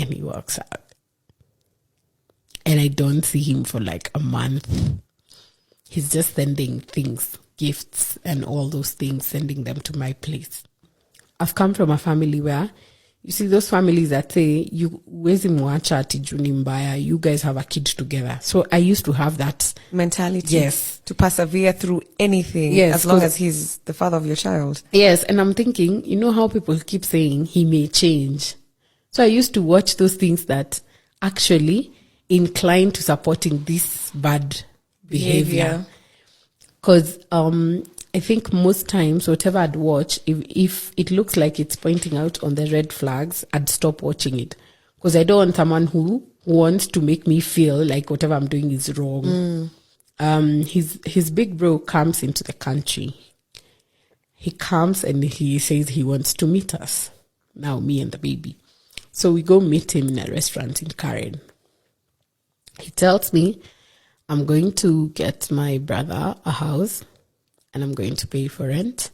and he walks out. And I don't see him for like a month. He's just sending things, gifts and all those things, sending them to my place. I've come from a family where, you see those families that say, you wezi mwacha ati juu ni mbaya, you guys have a kid together. So I used to have that mentality. Yes. To persevere through anything, yes, as long as he's the father of your child. Yes, and I'm thinking, you know how people keep saying he may change. So I used to watch those things that actually incline to supporting this bad behavior. Because I think most times, whatever I'd watch, if it looks like it's pointing out on the red flags, I'd stop watching it. Because I don't want someone who wants to make me feel like whatever I'm doing is wrong. His big bro comes into the country. He comes and he says he wants to meet us. Now, me and the baby. So we go meet him in a restaurant in Karen. He tells me, I'm going to get my brother a house and I'm going to pay for rent.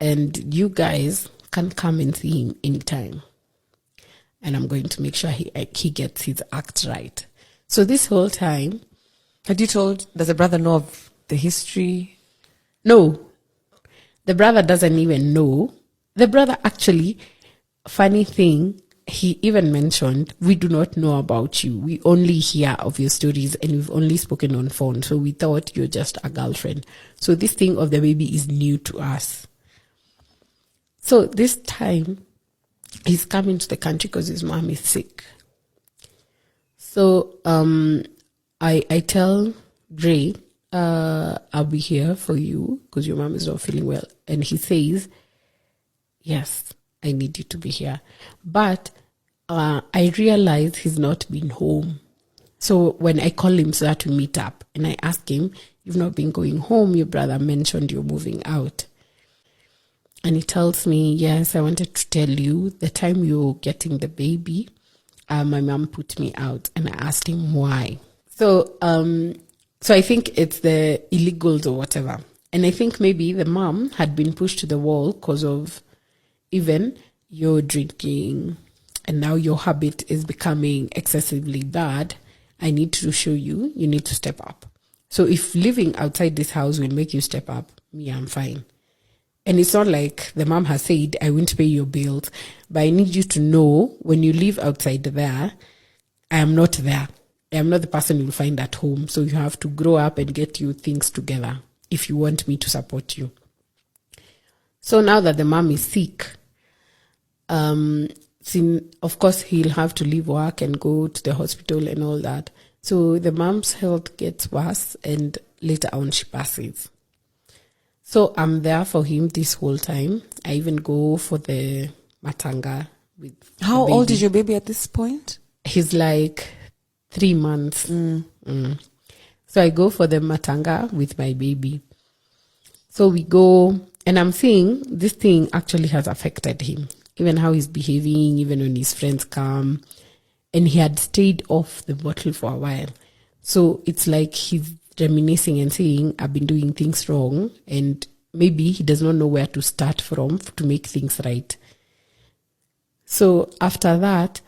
And you guys can come and see him anytime. And I'm going to make sure he gets his act right. So this whole time... Had you told, does the brother know of the history? No. The brother doesn't even know. The brother actually, funny thing, he even mentioned, we do not know about you. We only hear of your stories and we've only spoken on phone. So we thought you're just a girlfriend. So this thing of the baby is new to us. So this time, he's coming to the country because his mom is sick. So I tell Ray, I'll be here for you because your mom is not feeling well. And he says, yes, I need you to be here. But I realize he's not been home. So when I call him so that we meet up and I ask him, you've not been going home. Your brother mentioned you're moving out. And he tells me, yes, I wanted to tell you the time you're getting the baby, my mom put me out. And I asked him why. So I think it's the illegals or whatever. And I think maybe the mom had been pushed to the wall because of even your drinking and now your habit is becoming excessively bad. I need to show you, you need to step up. So if living outside this house will make you step up, me, I'm fine. And it's not like the mom has said, I won't pay your bills, but I need you to know when you live outside there, I am not there. I am not the person you'll find at home. So you have to grow up and get your things together if you want me to support you. So now that the mom is sick, of course, he'll have to leave work and go to the hospital and all that. So the mom's health gets worse and later on she passes. So I'm there for him this whole time. I even go for the matanga with How old is your baby at this point? He's like 3 months. So I go for the matanga with my baby. So we go, and I'm seeing this thing actually has affected him. Even how he's behaving, even when his friends come. And he had stayed off the bottle for a while. So it's like he's reminiscing and saying, I've been doing things wrong. And maybe he does not know where to start from to make things right. So after that,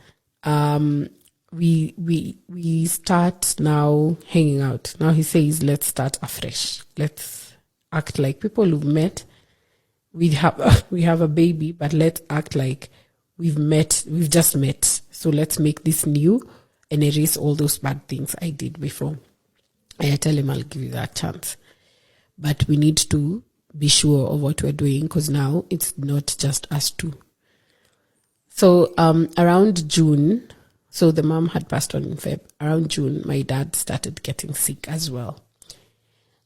we start now hanging out. Now he says, let's start afresh. Let's act like people who've met. We have a baby, but let's act like we've just met. So let's make this new and erase all those bad things I did before. And I tell him I'll give you that chance. But we need to be sure of what we're doing because now it's not just us two. So around June, so the mom had passed on in Feb. Around June, my dad started getting sick as well.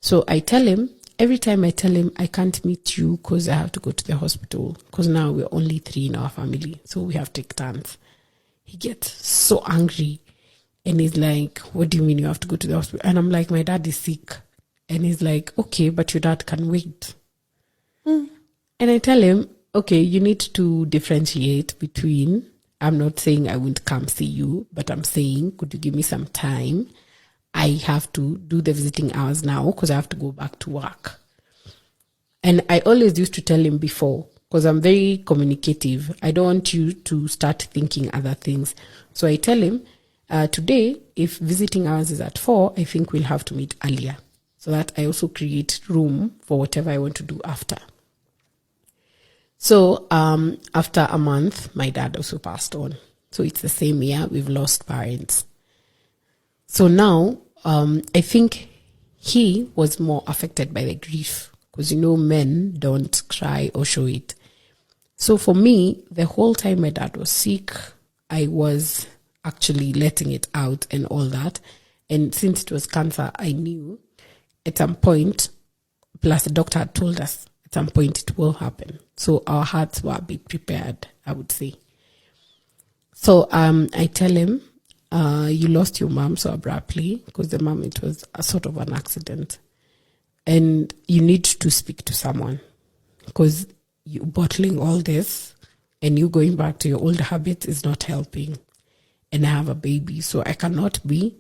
So I tell him, every time I tell him, I can't meet you because I have to go to the hospital because now we're only 3 in our family. So we have to take turns. He gets so angry and he's like, what do you mean you have to go to the hospital? And I'm like, my dad is sick. And he's like, okay, but your dad can wait. And I tell him, okay, you need to differentiate between, I'm not saying I won't come see you, but I'm saying, could you give me some time? I have to do the visiting hours now because I have to go back to work. And I always used to tell him before, because I'm very communicative. I don't want you to start thinking other things. So I tell him, today, if visiting hours is at 4, I think we'll have to meet earlier, so that I also create room for whatever I want to do after. So after a month, my dad also passed on. So it's the same year we've lost parents. So now I think he was more affected by the grief, because men don't cry or show it. So for me, the whole time my dad was sick, I was actually letting it out and all that. And since it was cancer, I knew at some point, plus the doctor had told us at some point it will happen. So our hearts were a bit prepared, I would say. So I tell him, you lost your mom so abruptly, because the mom, it was a sort of an accident. And you need to speak to someone, because you bottling all this and you going back to your old habits is not helping. And I have a baby, so I cannot be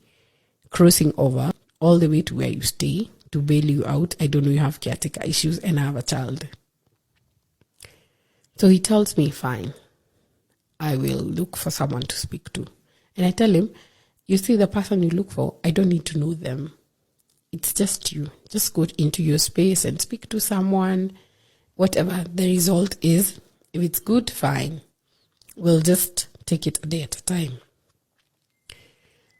crossing over all the way to where you stay to bail you out. I don't know, you have caretaker issues and I have a child. So he tells me, fine, I will look for someone to speak to. And I tell him, you see, the person you look for, I don't need to know them. It's just you. Just go into your space and speak to someone. Whatever the result is, if it's good, fine. We'll just take it a day at a time.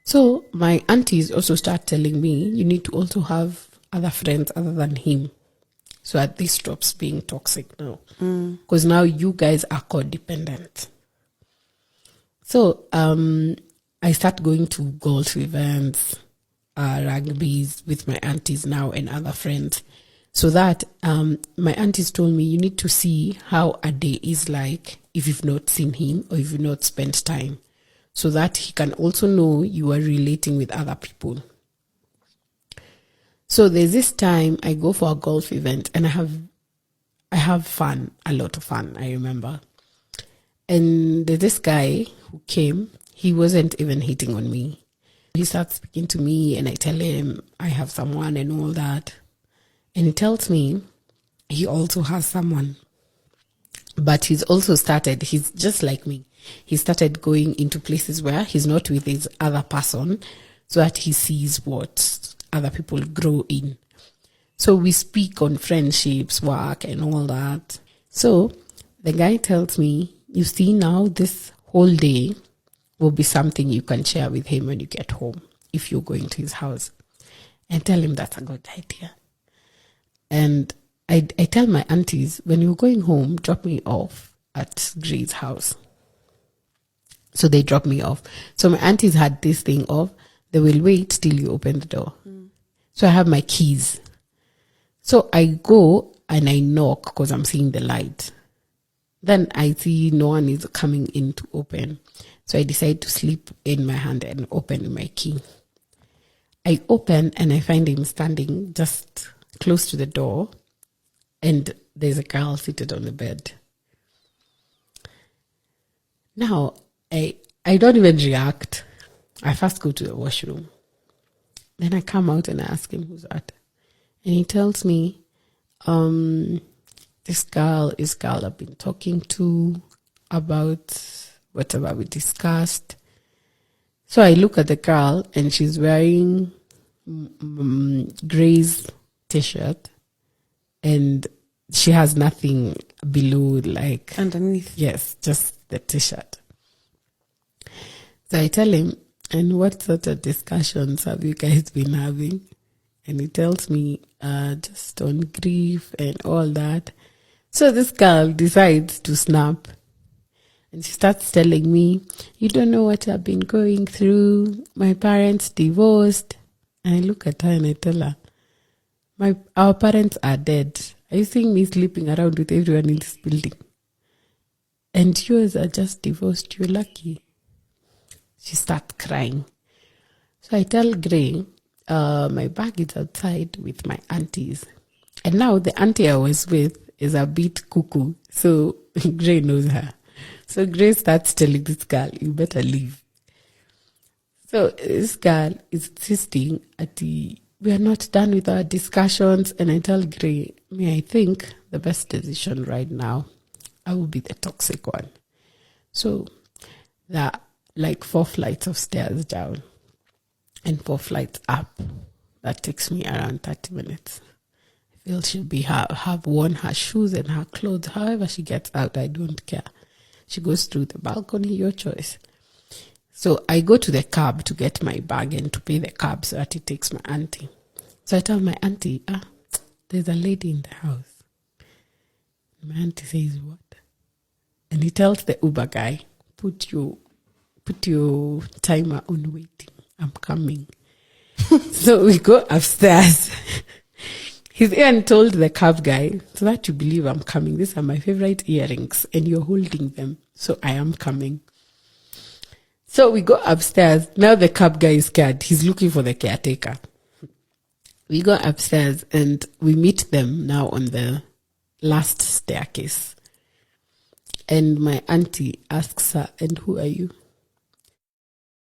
So my aunties also start telling me, you need to also have other friends other than him, so that this stops being toxic now. Because now you guys are codependent. So I start going to golf events, rugby's with my aunties now and other friends. So that my aunties told me, you need to see how a day is like if you've not seen him or if you've not spent time, so that he can also know you are relating with other people. So there's this time I go for a golf event and I have fun, a lot of fun, I remember. And there's this guy who came, he wasn't even hitting on me. He starts speaking to me and I tell him I have someone and all that. And he tells me he also has someone. But he's just like me. He started going into places where he's not with his other person, so that he sees what other people grow in. So we speak on friendships, work, and all that. So the guy tells me, you see, now this whole day will be something you can share with him when you get home, if you're going to his house. And tell him that's a good idea. And I tell my aunties, when you're going home, drop me off at Gray's house. So they drop me off. So my aunties had this thing of, they will wait till you open the door. So I have my keys. So I go and I knock because I'm seeing the light. Then I see no one is coming in to open. So I decide to slip in my hand and open my key. I open and I find him standing just close to the door, and there's a girl seated on the bed. Now, I don't even react. I first go to the washroom. Then I come out and I ask him, who's that? And he tells me, this girl I've been talking to about whatever we discussed. So I look at the girl and she's wearing Gray's t-shirt and she has nothing below, like underneath. Yes, just the t-shirt. So I tell him, and what sort of discussions have you guys been having? And he tells me, just on grief and all that. So this girl decides to snap. And she starts telling me, you don't know what I've been going through. My parents divorced. And I look at her and I tell her, our parents are dead. Are you seeing me sleeping around with everyone in this building? And yours are just divorced. You're lucky. She starts crying. So I tell Gray, my bag is outside with my aunties. And now the auntie I was with is a bit cuckoo. So Gray knows her. So Gray starts telling this girl, you better leave. So this girl is insisting we are not done with our discussions. And I tell Gray, I think the best decision right now I will be the toxic one. So there are like 4 flights of stairs down and 4 flights up. That takes me around 30 minutes. I feel she'll be have worn her shoes and her clothes. However she gets out, I don't care. She goes through the balcony, your choice. So I go to the cab to get my bag and to pay the cab so that it takes my auntie. So I tell my auntie, there's a lady in the house. My auntie says, what? And he tells the Uber guy, put your timer on waiting. I'm coming. So we go upstairs. He's even told the cab guy, so that you believe I'm coming. These are my favorite earrings and you're holding them. So I am coming. So we go upstairs. Now the cab guy is scared. He's looking for the caretaker. We go upstairs and we meet them now on the last staircase. And my auntie asks her, and who are you?